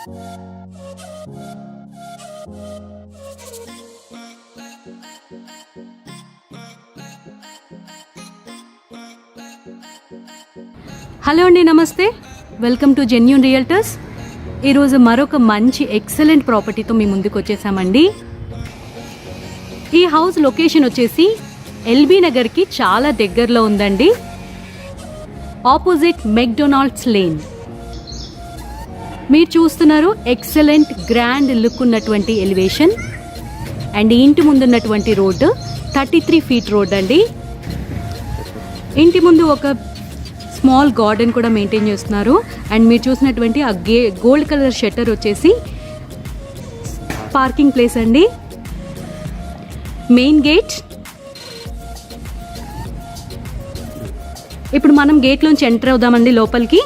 Hello అండి, నమస్తే. Welcome to genuine realtors. ఈరోజు మరొక మంచి ఎక్సలెంట్ ప్రాపర్టీతో మీ ముందుకు వచ్చేసామండి. ఈ హౌస్ లొకేషన్ వచ్చేసి ఎల్బీ నగర్కి చాలా దగ్గరలో ఉందండి. Opposite McDonald's lane. మీరు చూస్తున్నారు ఎక్సలెంట్ గ్రాండ్ లుక్ ఉన్నటువంటి ఎలివేషన్ అండ్ ఇంటి ముందున్నటువంటి రోడ్డు 33 ఫీట్ రోడ్ అండి. ఇంటి ముందు ఒక స్మాల్ గార్డెన్ కూడా మెయింటైన్ చేస్తున్నారు. అండ్ మీరు చూసినటువంటి ఆ గోల్డ్ కలర్ షట్టర్ వచ్చేసి పార్కింగ్ ప్లేస్ అండి. Main gate. ఇప్పుడు మనం గేట్లోంచి ఎంటర్ అవుదామండి లోపలికి.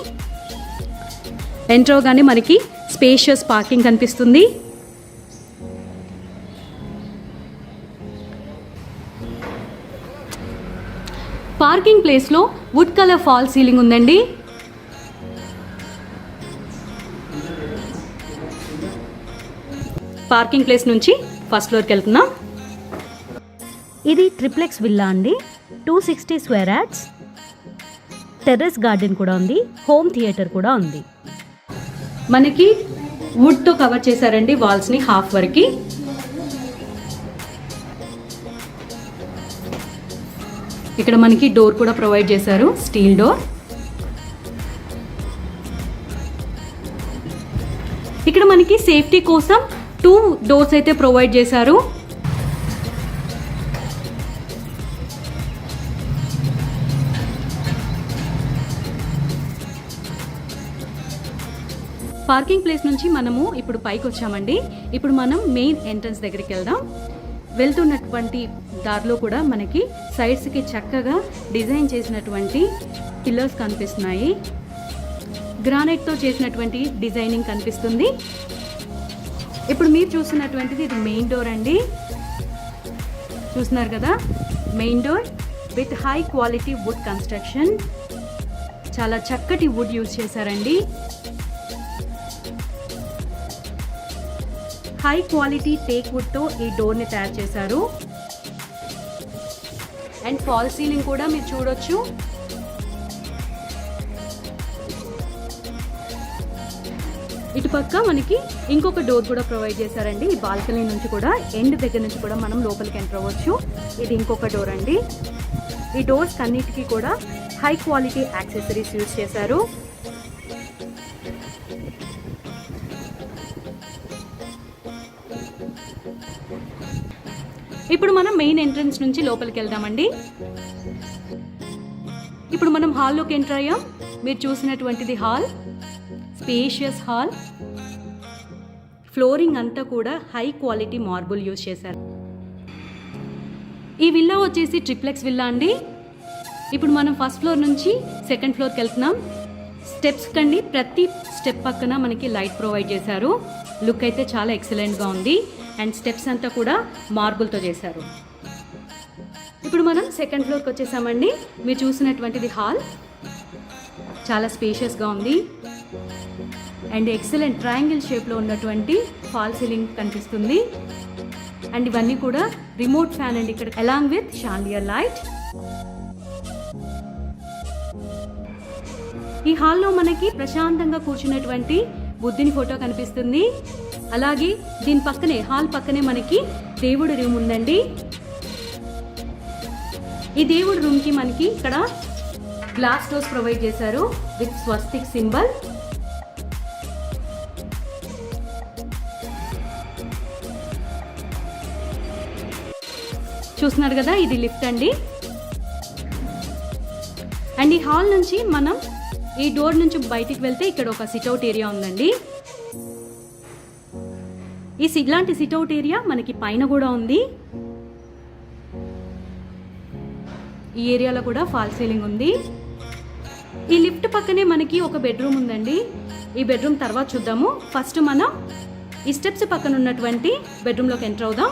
ఎంటర్ అవగానే మనకి స్పేషియస్ పార్కింగ్ కనిపిస్తుంది. పార్కింగ్ ప్లేస్లో వుడ్ కలర్ ఫాల్ సీలింగ్ ఉందండి. పార్కింగ్ ప్లేస్ నుంచి ఫస్ట్ ఫ్లోర్కి వెళ్తున్నాం. ఇది ట్రిప్లెక్స్ విల్లా అండి. 260 స్క్వేర్ యార్డ్స్. టెర్రస్ గార్డెన్ కూడా ఉంది. హోమ్ థియేటర్ కూడా ఉంది. మనకి వుడ్తో కవర్ చేశారండి వాల్స్ని హాఫ్ వరకు. ఇక్కడ మనకి డోర్ కూడా ప్రొవైడ్ చేశారు, స్టీల్ డోర్. ఇక్కడ మనకి సేఫ్టీ కోసం 2 డోర్స్ అయితే ప్రొవైడ్ చేశారు. పార్కింగ్ ప్లేస్ నుంచి మనము ఇప్పుడు పైకి వచ్చామండి. ఇప్పుడు మనం మెయిన్ ఎంట్రన్స్ దగ్గరికి వెళ్దాం. వెళ్తున్నటువంటి దారిలో కూడా మనకి సైడ్స్కి చక్కగా డిజైన్ చేసినటువంటి పిల్లర్స్ కనిపిస్తున్నాయి. గ్రానైట్తో చేసినటువంటి డిజైనింగ్ కనిపిస్తుంది. ఇప్పుడు మీరు చూస్తున్నటువంటిది ఇది మెయిన్ డోర్ అండి. చూస్తున్నారు కదా, main door with high quality would construction. చాలా చక్కటి వుడ్ యూజ్ చేశారండి. హై క్వాలిటీ టేక్ వుడ్తో ఈ డోర్ని తయారు చేశారు. అండ్ ఫాల్ సీలింగ్ కూడా మీరు చూడొచ్చు. ఇటుపక్క మనకి ఇంకొక డోర్ కూడా ప్రొవైడ్ చేశారండి. ఈ బాల్కనీ నుంచి కూడా ఎండ్ దగ్గర నుంచి కూడా మనం లోపలికి ఎంటర్ అవ్వచ్చు. ఇది ఇంకొక డోర్ అండి. ఈ డోర్స్ అన్నిటికీ కూడా హై క్వాలిటీ యాక్సెసరీస్ యూజ్ చేశారు. ఇప్పుడు మనం మెయిన్ ఎంట్రన్స్ నుంచి లోపలికి వెళ్దామండి. ఇప్పుడు మనం హాల్లోకి ఎంటర్ అయ్యాం. మీరు చూసినటువంటిది హాల్, స్పేషియస్ హాల్. ఫ్లోరింగ్ అంతా కూడా హై క్వాలిటీ మార్బుల్ యూజ్ చేశారు. ఈ విల్లా వచ్చేసి ట్రిప్లెక్స్ విల్లా అండి. ఇప్పుడు మనం ఫస్ట్ ఫ్లోర్ నుంచి సెకండ్ ఫ్లోర్కి వెళ్తున్నాం. స్టెప్స్ కండి ప్రతి స్టెప్ పక్కన మనకి లైట్ ప్రొవైడ్ చేశారు. లుక్ అయితే చాలా ఎక్సలెంట్గా ఉంది. అండ్ స్టెప్స్ అంతా కూడా మార్బుల్తో చేశారు. ఇప్పుడు మనం సెకండ్ ఫ్లోర్కి వచ్చేసామండి. మీరు చూసినటువంటిది హాల్ చాలా స్పేషియస్గా ఉంది. అండ్ ఎక్సలెంట్ ట్రయాంగిల్ షేప్లో ఉన్నటువంటి ఫాల్ సీలింగ్ కనిపిస్తుంది. అండ్ ఇవన్నీ కూడా రిమోట్ ఫ్యాన్ అండి ఇక్కడ, అలాంగ్ విత్ షాండియర్ లైట్. ఈ హాల్లో మనకి ప్రశాంతంగా కూర్చున్నటువంటి బుద్ధుని ఫోటో కనిపిస్తుంది. అలాగే దీని పక్కనే, హాల్ పక్కనే మనకి దేవుడి రూమ్ ఉందండి. ఈ దేవుడి రూమ్కి మనకి ఇక్కడ గ్లాస్ డోర్స్ ప్రొవైడ్ చేశారు విత్ స్వస్తిక్ సింబల్. చూస్తున్నారు కదా, ఇది లిఫ్ట్ అండి. అండ్ ఈ హాల్ నుంచి మనం ఈ డోర్ నుంచి బయటికి వెళ్తే ఇక్కడ ఒక సిట్అవుట్ ఏరియా ఉందండి. ఇలాంటి సిట్అవుట్ ఏరియా మనకి పైన కూడా ఉంది. ఈ ఏరియాలో కూడా ఫాల్ సీలింగ్ ఉంది. ఈ లిఫ్ట్ పక్కనే మనకి ఒక బెడ్రూమ్ ఉందండి. ఈ బెడ్రూమ్ తర్వాత చూద్దాము. ఫస్ట్ మనం ఈ స్టెప్స్ పక్కన ఉన్నటువంటి బెడ్రూమ్లోకి ఎంటర్ అవుదాం.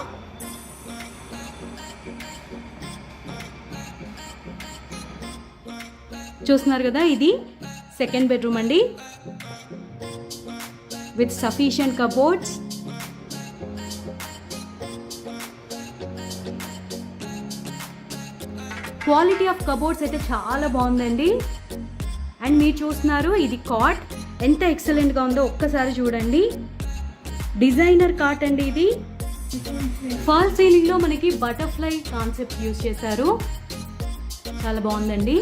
చూస్తున్నారు కదా, ఇది సెకండ్ బెడ్రూమ్ అండి. with sufficient cupboards. Quality of cupboards అయితే చాలా బాగుందండి. అండ్ మీరు చూస్తున్నారు ఇది కాట్ ఎంత ఎక్సలెంట్గా ఉందో ఒక్కసారి చూడండి. డిజైనర్ కాట్ అండి ఇది. ఫాల్ సీలింగ్లో మనకి బటర్ఫ్లై కాన్సెప్ట్ యూజ్ చేశారు, చాలా బాగుందండి.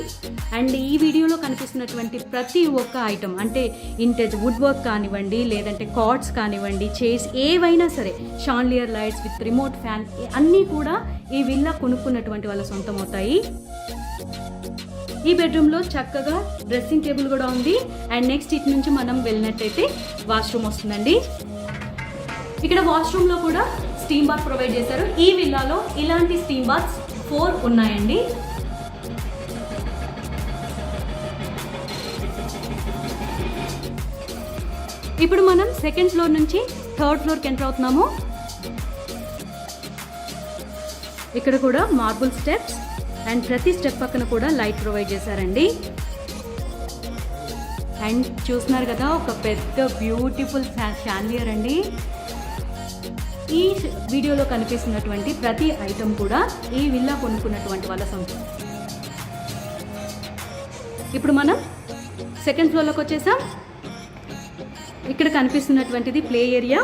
అండ్ ఈ వీడియోలో కనిపిస్తున్నటువంటి ప్రతి ఒక్క ఐటమ్ అంటే ఇంటెజ్ వుడ్ వర్క్ కానివ్వండి, లేదంటే కార్డ్స్ కానివ్వండి, చైర్స్ ఏవైనా సరే, chandelier lights with remote fan అన్నీ కూడా ఈ విల్లా కొనుక్కున్నటువంటి వాళ్ళ సొంతం అవుతాయి. ఈ బెడ్రూమ్లో చక్కగా డ్రెస్సింగ్ టేబుల్ కూడా ఉంది. అండ్ నెక్స్ట్ ఇటు నుంచి మనం వెళ్ళినట్టయితే వాష్రూమ్ వస్తుందండి. ఇక్కడ వాష్రూమ్లో కూడా స్టీమ్ బాత్ ప్రొవైడ్ చేశారు. ఈ విల్లాలో ఇలాంటి స్టీమ్ బాత్స్ 4 ఉన్నాయండి. ఇప్పుడు మనం సెకండ్ ఫ్లోర్ నుంచి థర్డ్ ఫ్లోర్కి ఎంటర్ అవుతున్నాము. ఇక్కడ కూడా మార్బుల్ స్టెప్స్ అండ్ ప్రతి స్టెప్ పక్కన కూడా లైట్ ప్రొవైడ్ చేశారండి. అండ్ చూస్తున్నారు కదా ఒక పెద్ద బ్యూటిఫుల్ షాన్లియర్ అండి. ఈ వీడియోలో కనిపిస్తున్నటువంటి ప్రతి ఐటమ్ కూడా ఈ విల్లా కొనుక్కున్నటువంటి వాళ్ళ సొంతం. ఇప్పుడు మనం సెకండ్ ఫ్లోర్లోకి వచ్చేసాం. ఇక్కడ కనిపిస్తున్నటువంటిది ప్లే ఏరియా.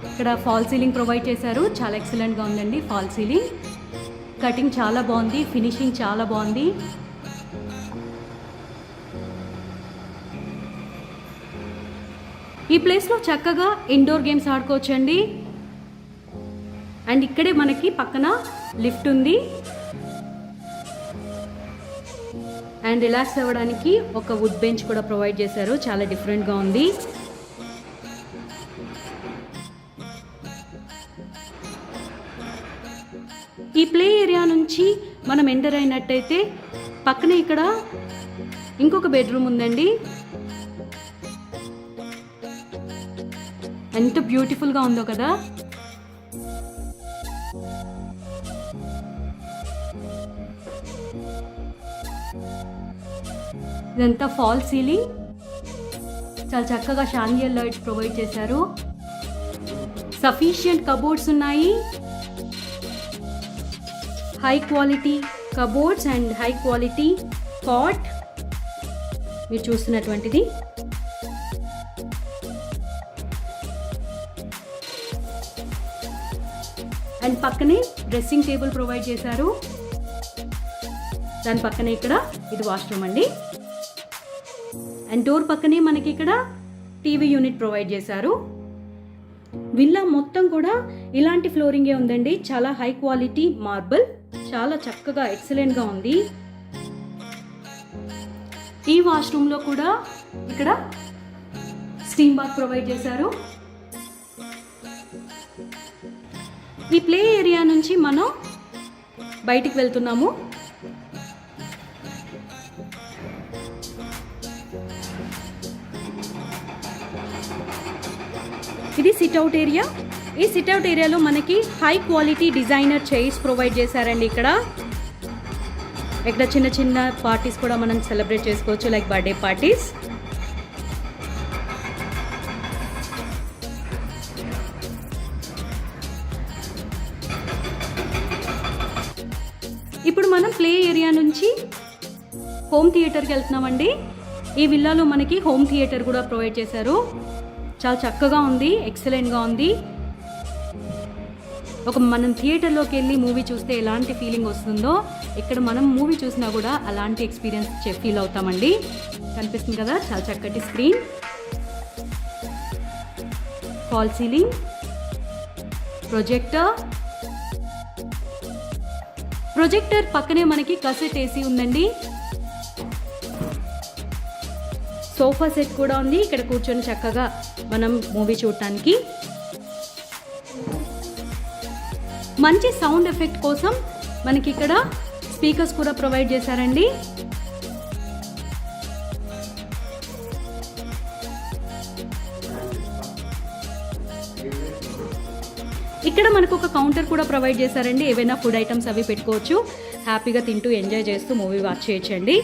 ఇక్కడ ఫాల్ సీలింగ్ ప్రొవైడ్ చేశారు, చాలా ఎక్సలెంట్గా ఉందండి. ఫాల్ సీలింగ్ కటింగ్ చాలా బాగుంది, ఫినిషింగ్ చాలా బాగుంది. ఈ ప్లేస్లో చక్కగా ఇండోర్ గేమ్స్ ఆడుకోవచ్చండి. అండ్ ఇక్కడే మనకి పక్కన లిఫ్ట్ ఉంది. అండ్ రిలాక్స్ అవ్వడానికి ఒక వుడ్ బెంచ్ కూడా ప్రొవైడ్ చేశారు, చాలా డిఫరెంట్గా ఉంది. ఈ ప్లే ఏరియా నుంచి మనం ఎంటర్ అయినట్టయితే పక్కనే ఇక్కడ ఇంకొక బెడ్రూమ్ ఉందండి. ఎంత బ్యూటిఫుల్గా ఉందో కదా. ఇదంతా ఫాల్ సీలింగ్, చాలా చక్కగా షాన్లియర్ లైట్స్ ప్రొవైడ్ చేశారు. సఫిషియంట్ కబోర్డ్స్ ఉన్నాయి, high quality cupboards and high quality cot మీరు చూస్తున్నటువంటిది. అండ్ పక్కనే డ్రెస్సింగ్ టేబుల్ ప్రొవైడ్ చేశారు. దాని పక్కనే ఇక్కడ ఇది వాష్రూమ్ అండి. అండ్ డోర్ పక్కనే మనకి ఇక్కడ టీవీ యూనిట్ ప్రొవైడ్ చేశారు. విల్లా మొత్తం కూడా ఇలాంటి ఫ్లోరింగే ఉందండి, చాలా హై క్వాలిటీ మార్బుల్, చాలా చక్కగా ఎక్సలెంట్గా ఉంది. ఈ వాష్రూమ్లో కూడా ఇక్కడ స్టీమ్ బాత్ ప్రొవైడ్ చేశారు. ఈ ప్లే ఏరియా నుంచి మనం బయటికి వెళ్తున్నాము. ఇది సిట్అవుట్ ఏరియా. ఈ సిట్అవుట్ ఏరియాలో మనకి high quality designer chairs provide చేశారండి. ఇక్కడ చిన్న చిన్న పార్టీస్ కూడా మనం సెలబ్రేట్ చేసుకోవచ్చు, లైక్ బర్త్డే పార్టీస్. ఇప్పుడు మనం ప్లే ఏరియా నుంచి హోమ్ థియేటర్కి వెళ్తున్నామండి. ఈ విల్లాలో మనకి హోమ్ థియేటర్ కూడా ప్రొవైడ్ చేశారు, చాలా చక్కగా ఉంది, ఎక్సలెంట్గా ఉంది. మనం థియేటర్లోకి వెళ్ళి మూవీ చూస్తే ఎలాంటి ఫీలింగ్ వస్తుందో ఇక్కడ మనం మూవీ చూసినా కూడా అలాంటి ఎక్స్పీరియన్స్ ఫీల్ అవుతామండి. కనిపిస్తుంది కదా, చాలా చక్కటి స్క్రీన్, ఫాల్ సీలింగ్, ప్రొజెక్టర్ పక్కనే మనకి కసెట్ ఏసీ ఉందండి. సోఫా సెట్ కూడా ఉంది, ఇక్కడ కూర్చొని చక్కగా మనం మూవీ చూడటానికి. మంచి సౌండ్ ఎఫెక్ట్ కోసం మనకి ఇక్కడ స్పీకర్స్ కూడా ప్రొవైడ్ చేశారండి. ఇక్కడ మనకు ఒక కౌంటర్ కూడా ప్రొవైడ్ చేశారండి, ఏవైనా ఫుడ్ ఐటమ్స్ అవి పెట్టుకోవచ్చు, హ్యాపీగా తింటూ ఎంజాయ్ చేస్తూ మూవీ వాచ్ చేయొచ్చండి.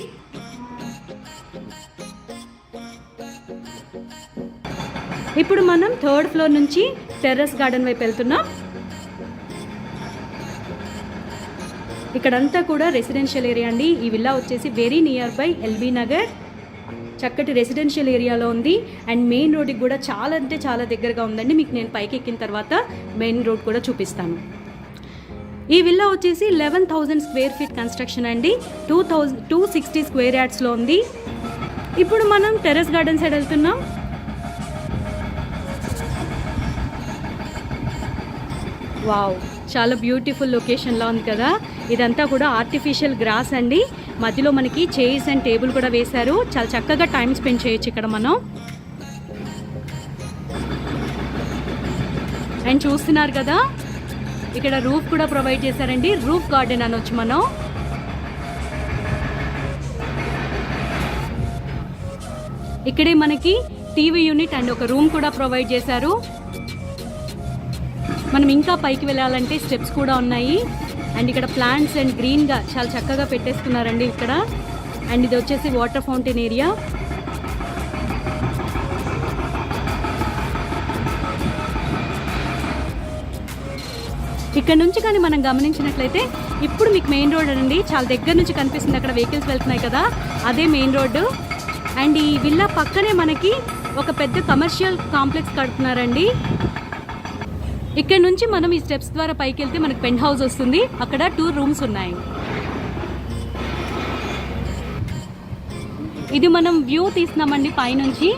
ఇప్పుడు మనం 3rd ఫ్లోర్ నుంచి టెర్రస్ గార్డెన్ వైపు వెళ్తున్నాం. ఇక్కడంతా కూడా రెసిడెన్షియల్ ఏరియా అండి. ఈ విల్లా వచ్చేసి very near by LB Nagar, చక్కటి రెసిడెన్షియల్ ఏరియాలో ఉంది. అండ్ మెయిన్ రోడ్కి కూడా చాలా అంటే చాలా దగ్గరగా ఉందండి. మీకు నేను పైకి ఎక్కిన తర్వాత మెయిన్ రోడ్ కూడా చూపిస్తాను. ఈ విల్లా వచ్చేసి 11,000 స్క్వేర్ ఫీట్ కన్స్ట్రక్షన్ అండి. 260 స్క్వేర్ యార్డ్స్లో ఉంది. ఇప్పుడు మనం టెర్రస్ గార్డెన్ సైడ్ వెళ్తున్నాం. వావ్, చాలా బ్యూటిఫుల్ లొకేషన్లో ఉంది కదా. ఇదంతా కూడా ఆర్టిఫిషియల్ గ్రాస్ అండి. మధ్యలో మనకి చైర్స్ అండ్ టేబుల్ కూడా వేశారు. చాలా చక్కగా టైం స్పెండ్ చేయొచ్చు ఇక్కడ మనం. అండ్ చూస్తున్నారు కదా, ఇక్కడ రూఫ్ కూడా ప్రొవైడ్ చేశారండి. రూఫ్ గార్డెన్ అనొచ్చు మనం. ఇక్కడే మనకి టీవీ యూనిట్ అండ్ ఒక రూమ్ కూడా ప్రొవైడ్ చేశారు. మనం ఇంకా పైకి వెళ్ళాలంటే స్టెప్స్ కూడా ఉన్నాయి. అండ్ ఇక్కడ ప్లాంట్స్ అండ్ గ్రీన్గా చాలా చక్కగా పెట్టేసుకున్నారండి ఇక్కడ. అండ్ ఇది వచ్చేసి వాటర్ ఫౌంటైన్ ఏరియా. ఇక్కడ నుంచి కానీ మనం గమనించినట్లయితే ఇప్పుడు మీకు మెయిన్ రోడ్ అండి చాలా దగ్గర నుంచి కనిపిస్తుంది. అక్కడ వెహికల్స్ వెళ్తున్నాయి కదా, అదే మెయిన్ రోడ్డు. అండ్ ఈ విల్లా పక్కనే మనకి ఒక పెద్ద కమర్షియల్ కాంప్లెక్స్ కడుతున్నారండి. ఇక్కడ నుంచి మనం ఈ స్టెప్స్ ద్వారా పైకి వెళ్తే మనకి పెంట్ హౌస్ వస్తుంది. అక్కడ 2 రూమ్స్ ఉన్నాయి. ఇది మనం వ్యూ తీస్తున్నామండి పైనుంచి.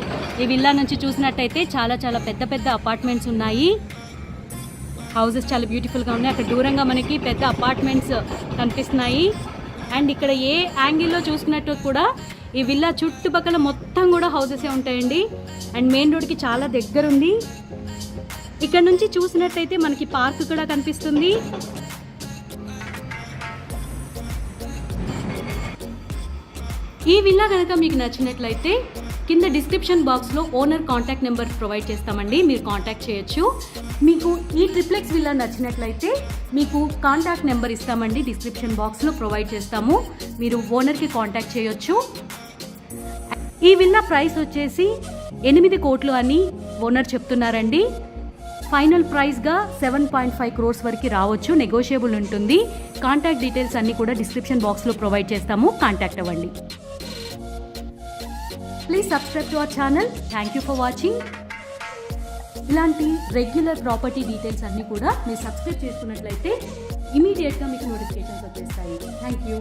ఈ విల్లా నుంచి చూసినట్టయితే చాలా చాలా పెద్ద పెద్ద అపార్ట్మెంట్స్ ఉన్నాయి. హౌసెస్ చాలా బ్యూటిఫుల్గా ఉన్నాయి. అక్కడ దూరంగా మనకి పెద్ద అపార్ట్మెంట్స్ కనిపిస్తున్నాయి. అండ్ ఇక్కడ ఏ యాంగిల్లో చూసుకున్నట్టు కూడా ఈ విల్లా చుట్టుపక్కల మొత్తం కూడా హౌసెసే ఉంటాయండి. అండ్ మెయిన్ రోడ్కి చాలా దగ్గర ఉంది. ఇక్కడ నుంచి చూసినట్టయితే మనకి పార్క్ కూడా కనిపిస్తుంది. ఈ విల్లా కనుక మీకు నచ్చినట్లయితే కింద డిస్క్రిప్షన్ బాక్స్లో ఓనర్ కాంటాక్ట్ నెంబర్ ప్రొవైడ్ చేస్తామండి, మీరు కాంటాక్ట్ చేయొచ్చు. మీకు ఈ ట్రిప్లెక్స్ విల్లా నచ్చినట్లయితే మీకు కాంటాక్ట్ నెంబర్ ఇస్తామండి, డిస్క్రిప్షన్ బాక్స్లో ప్రొవైడ్ చేస్తాము, మీరు ఓనర్కి కాంటాక్ట్ చేయొచ్చు. ఈ విల్లా ప్రైస్ వచ్చేసి 8 కోట్లు అని ఓనర్ చెప్తున్నారండి. ఫైనల్ ప్రైస్గా 7.5 crores వరకు రావచ్చు, నెగోషియబుల్ ఉంటుంది. కాంటాక్ట్ డీటెయిల్స్ అన్నీ కూడా డిస్క్రిప్షన్ బాక్స్లో ప్రొవైడ్ చేస్తాము, కాంటాక్ట్ అవ్వండి. Please subscribe to our channel. Thank you for watching. ఇలాంటి రెగ్యులర్ ప్రాపర్టీ డీటెయిల్స్ అన్నీ కూడా మీరు సబ్స్క్రైబ్ చేసుకున్నట్లయితే ఇమీడియట్గా మీకు నోటిఫికేషన్స్ వచ్చేస్తాయి. Thank you.